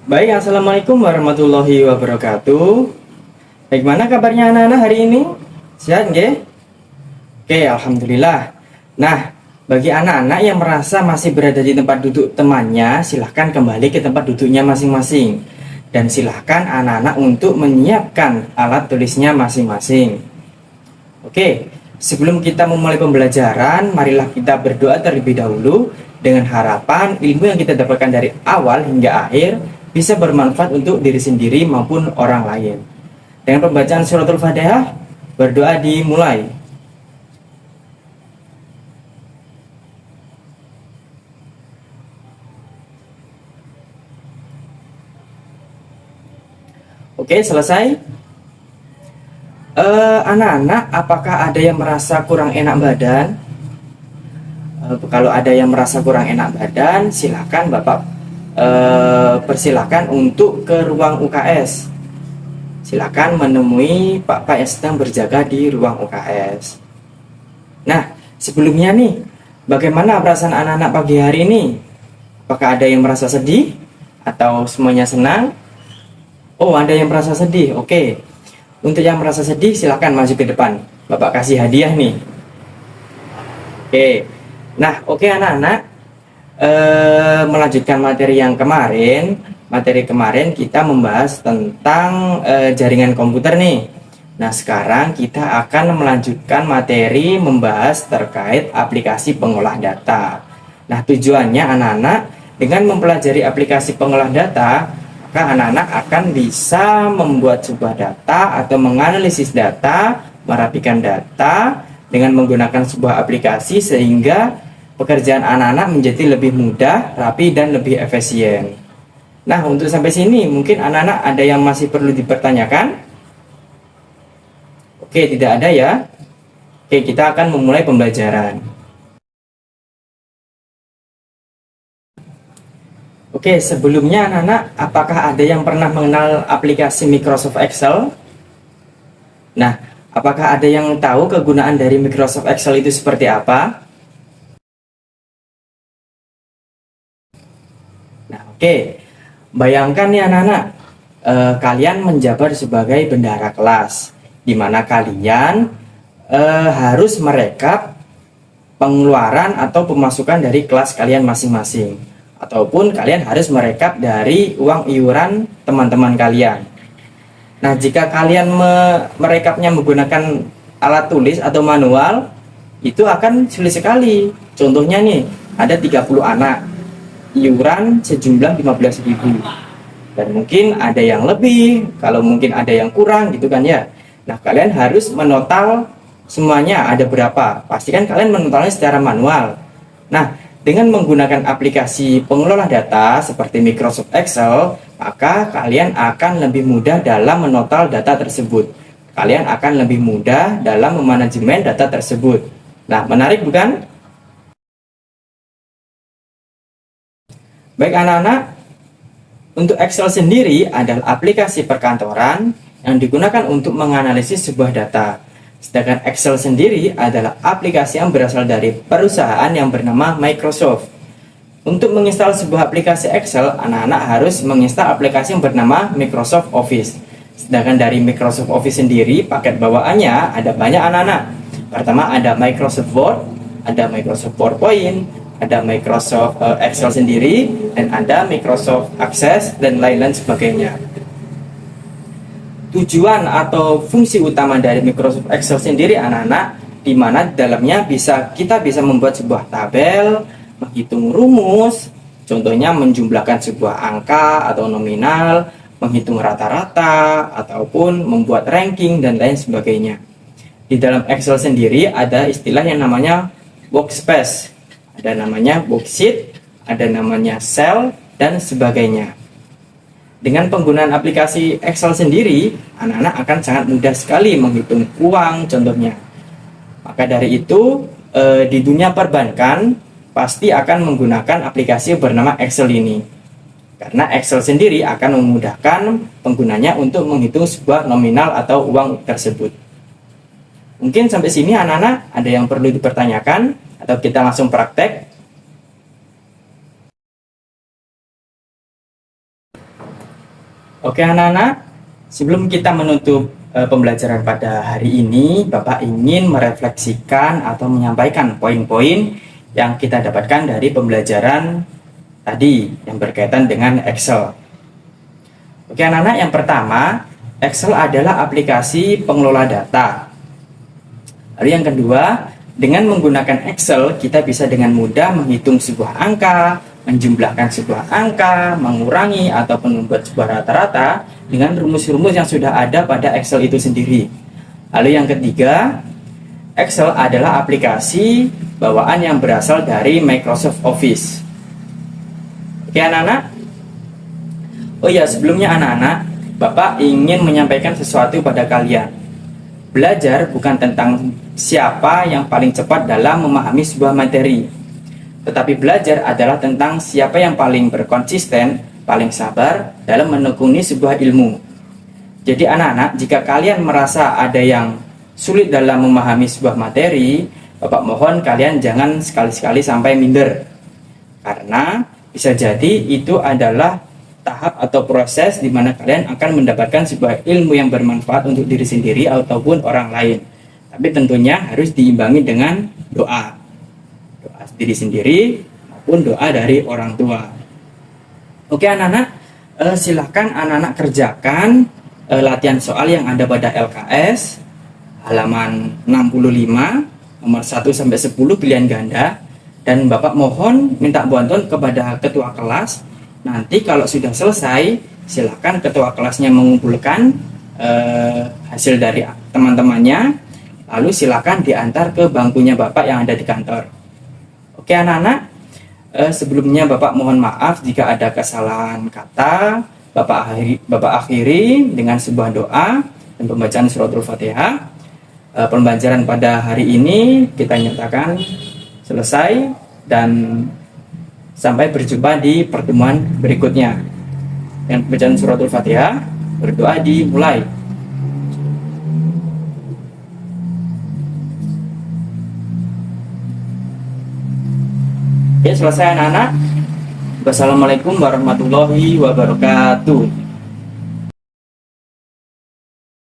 Baik, Assalamualaikum warahmatullahi wabarakatuh. Bagaimana kabarnya anak-anak hari ini? Sehat nggih? Oke, Alhamdulillah. Nah, bagi anak-anak yang merasa masih berada di tempat duduk temannya, silahkan kembali ke tempat duduknya masing-masing. Dan silahkan anak-anak untuk menyiapkan alat tulisnya masing-masing. Oke, sebelum kita memulai pembelajaran, marilah kita berdoa terlebih dahulu dengan harapan ilmu yang kita dapatkan dari awal hingga akhir bisa bermanfaat untuk diri sendiri maupun orang lain. Dengan pembacaan suratul Fatihah, berdoa dimulai. Oke, selesai. Anak-anak, apakah ada yang merasa kurang enak badan? Kalau ada yang merasa kurang enak badan, silakan Bapak persilakan untuk ke ruang UKS. Silakan menemui Pak yang sedang berjaga di ruang UKS. Nah, sebelumnya nih, bagaimana perasaan anak-anak pagi hari ini? Apakah ada yang merasa sedih atau semuanya senang? Oh, ada yang merasa sedih. Oke. Untuk yang merasa sedih, silakan maju ke depan. Bapak kasih hadiah nih. Oke. Nah, oke anak-anak. Melanjutkan materi yang kemarin. Materi kemarin kita membahas tentang jaringan komputer nih. Nah, sekarang kita akan melanjutkan materi membahas terkait aplikasi pengolah data. Nah, tujuannya anak-anak dengan mempelajari aplikasi pengolah data, maka anak-anak akan bisa membuat sebuah data atau menganalisis data, merapikan data dengan menggunakan sebuah aplikasi sehingga pekerjaan anak-anak menjadi lebih mudah, rapi, dan lebih efisien. Nah, untuk sampai sini mungkin anak-anak ada yang masih perlu dipertanyakan? Oke, tidak ada ya. Oke, kita akan memulai pembelajaran. Oke, sebelumnya anak-anak, apakah ada yang pernah mengenal aplikasi Microsoft Excel? Nah, apakah ada yang tahu kegunaan dari Microsoft Excel itu seperti apa? Nah, oke. Bayangkan nih anak-anak, kalian menjabat sebagai bendahara kelas, di mana kalian harus merekap pengeluaran atau pemasukan dari kelas kalian masing-masing, ataupun kalian harus merekap dari uang iuran teman-teman kalian. Nah, jika kalian merekapnya menggunakan alat tulis atau manual, itu akan sulit sekali. Contohnya nih, ada 30 anak, iuran sejumlah 15.000, dan mungkin ada yang lebih, kalau mungkin ada yang kurang gitu kan ya. Nah, kalian harus menotal semuanya ada berapa. Pastikan kalian menotalnya secara manual. Nah, dengan menggunakan aplikasi pengelola data seperti Microsoft Excel, maka kalian akan lebih mudah dalam menotal data tersebut. Kalian akan lebih mudah dalam memanajemen data tersebut. Nah, menarik bukan? Baik anak-anak, untuk Excel sendiri adalah aplikasi perkantoran yang digunakan untuk menganalisis sebuah data. Sedangkan Excel sendiri adalah aplikasi yang berasal dari perusahaan yang bernama Microsoft. Untuk menginstal sebuah aplikasi Excel, anak-anak harus menginstal aplikasi yang bernama Microsoft Office. Sedangkan dari Microsoft Office sendiri, paket bawaannya ada banyak anak-anak. Pertama ada Microsoft Word, ada Microsoft PowerPoint, ada Microsoft Excel sendiri, dan ada Microsoft Access, dan lain-lain sebagainya. Tujuan atau fungsi utama dari Microsoft Excel sendiri anak-anak, di mana dalamnya kita bisa membuat sebuah tabel, menghitung rumus, contohnya menjumlahkan sebuah angka atau nominal, menghitung rata-rata, ataupun membuat ranking, dan lain sebagainya. Di dalam Excel sendiri ada istilah yang namanya workspace, ada namanya worksheet, ada namanya cell, dan sebagainya. Dengan penggunaan aplikasi Excel sendiri, anak-anak akan sangat mudah sekali menghitung uang contohnya. Maka dari itu, di dunia perbankan pasti akan menggunakan aplikasi bernama Excel ini. Karena Excel sendiri akan memudahkan penggunanya untuk menghitung sebuah nominal atau uang tersebut. Mungkin sampai sini anak-anak ada yang perlu dipertanyakan? Atau kita langsung praktek? Oke anak-anak, sebelum kita menutup pembelajaran pada hari ini, Bapak ingin merefleksikan atau menyampaikan poin-poin yang kita dapatkan dari pembelajaran tadi yang berkaitan dengan Excel. Oke anak-anak, yang pertama, Excel adalah aplikasi pengelola data. Lalu yang kedua, dengan menggunakan Excel, kita bisa dengan mudah menghitung sebuah angka, menjumlahkan sebuah angka, mengurangi ataupun membuat sebuah rata-rata dengan rumus-rumus yang sudah ada pada Excel itu sendiri. Lalu yang ketiga, Excel adalah aplikasi bawaan yang berasal dari Microsoft Office. Oke anak-anak? Oh ya, sebelumnya anak-anak, Bapak ingin menyampaikan sesuatu pada kalian. Belajar bukan tentang siapa yang paling cepat dalam memahami sebuah materi, tetapi belajar adalah tentang siapa yang paling berkonsisten, paling sabar dalam menekuni sebuah ilmu. Jadi anak-anak, jika kalian merasa ada yang sulit dalam memahami sebuah materi, Bapak mohon kalian jangan sekali-sekali sampai minder. Karena bisa jadi itu adalah tahap atau proses di mana kalian akan mendapatkan sebuah ilmu yang bermanfaat untuk diri sendiri ataupun orang lain. Tapi tentunya harus diimbangi dengan doa. Doa diri sendiri maupun doa dari orang tua. Oke anak-anak, silahkan anak-anak kerjakan latihan soal yang ada pada LKS halaman 65 nomor 1 sampai 10 pilihan ganda, dan Bapak mohon minta bantuan kepada ketua kelas. Nanti kalau sudah selesai, silahkan ketua kelasnya mengumpulkan hasil dari teman-temannya, lalu silahkan diantar ke bangkunya Bapak yang ada di kantor. Oke anak-anak, sebelumnya Bapak mohon maaf jika ada kesalahan kata. Bapak akhiri dengan sebuah doa dan pembacaan suratul Fatihah. Pembelajaran pada hari ini kita nyatakan selesai, dan sampai berjumpa di pertemuan berikutnya. Dengan pembacaan suratul Fatihah, berdoa dimulai. Ya, selesai anak-anak. Wassalamualaikum warahmatullahi wabarakatuh.